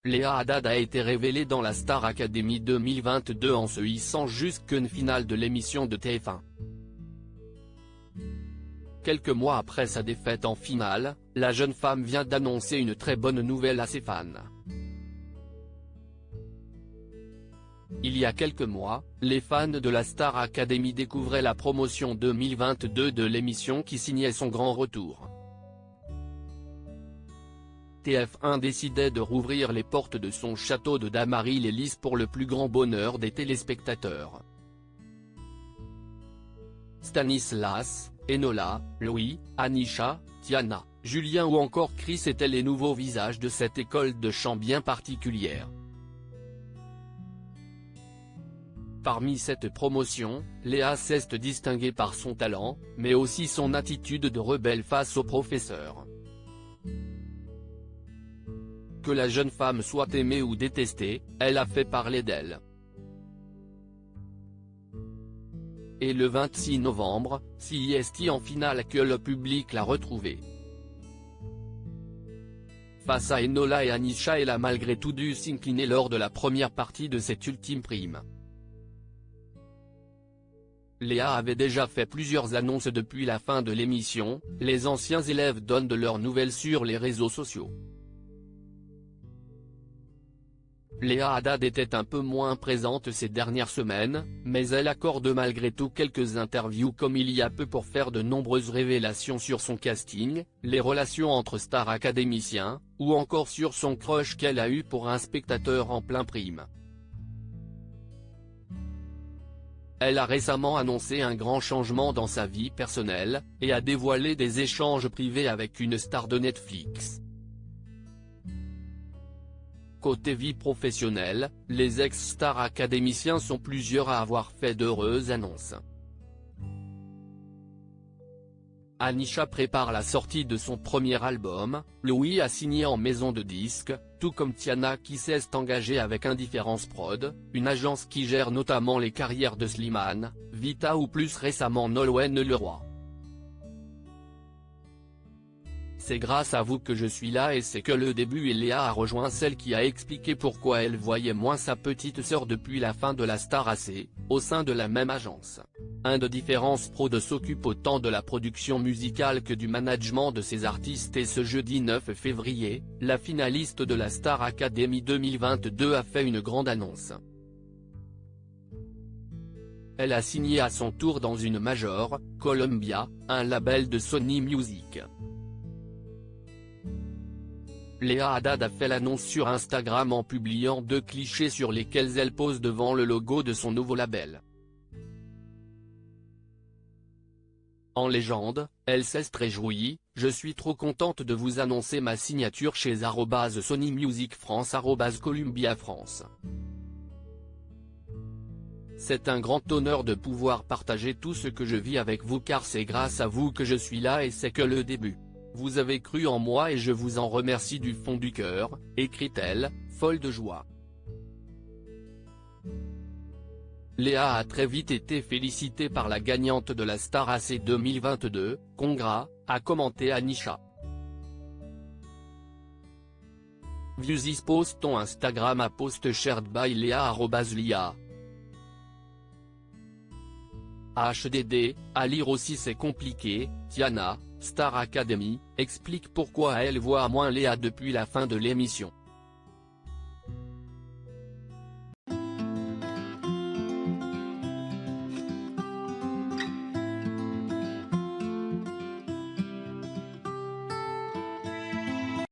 Léa Haddad a été révélée dans la Star Academy 2022 en se hissant jusqu'en finale de l'émission de TF1. Quelques mois après sa défaite en finale, la jeune femme vient d'annoncer une très bonne nouvelle à ses fans. Il y a quelques mois, les fans de la Star Academy découvraient la promotion 2022 de l'émission qui signait son grand retour. TF1 décidait de rouvrir les portes de son château de Damarie-les-Lys pour le plus grand bonheur des téléspectateurs. Stanislas, Enola, Louis, Anisha, Tiana, Julien ou encore Chris étaient les nouveaux visages de cette école de chant bien particulière. Parmi cette promotion, Léa s'est distinguée par son talent, mais aussi son attitude de rebelle face au professeur. Que la jeune femme soit aimée ou détestée, elle a fait parler d'elle. Et le 26 novembre, c'est en finale que le public l'a retrouvée. Face à Enola et Anisha, elle a malgré tout dû s'incliner lors de la première partie de cette ultime prime. Léa avait déjà fait plusieurs annonces depuis la fin de l'émission, les anciens élèves donnent de leurs nouvelles sur les réseaux sociaux. Léa Haddad était un peu moins présente ces dernières semaines, mais elle accorde malgré tout quelques interviews comme il y a peu pour faire de nombreuses révélations sur son casting, les relations entre stars académiciens, ou encore sur son crush qu'elle a eu pour un spectateur en plein prime. Elle a récemment annoncé un grand changement dans sa vie personnelle, et a dévoilé des échanges privés avec une star de Netflix. Côté vie professionnelle, les ex-stars académiciens sont plusieurs à avoir fait d'heureuses annonces. Anisha prépare la sortie de son premier album, Louis a signé en maison de disques, tout comme Tiana qui s'est engagée avec Indifference Prod, une agence qui gère notamment les carrières de Slimane, Vita ou plus récemment Nolwenn Leroy. C'est grâce à vous que je suis là et c'est que le début et Léa a rejoint celle qui a expliqué pourquoi elle voyait moins sa petite sœur depuis la fin de la Star AC, au sein de la même agence. Indifference Prod s'occupe autant de la production musicale que du management de ses artistes et ce jeudi 9 février, la finaliste de la Star Academy 2022 a fait une grande annonce. Elle a signé à son tour dans une major, Columbia, un label de Sony Music. Léa Haddad a fait l'annonce sur Instagram en publiant 2 clichés sur lesquels elle pose devant le logo de son nouveau label. En légende, elle s'est réjouie, « Je suis trop contente de vous annoncer ma signature chez @Sony Music France @Columbia France. C'est un grand honneur de pouvoir partager tout ce que je vis avec vous car c'est grâce à vous que je suis là et c'est que le début. Vous avez cru en moi et je vous en remercie du fond du cœur », écrit-elle, folle de joie. Léa a très vite été félicitée par la gagnante de la Star AC 2022, « Congrats », a commenté Anisha. View this post on Instagram a post shared by Léa @Lia. HDD, à lire aussi c'est compliqué, Tiana, Star Academy, explique pourquoi elle voit moins Léa depuis la fin de l'émission.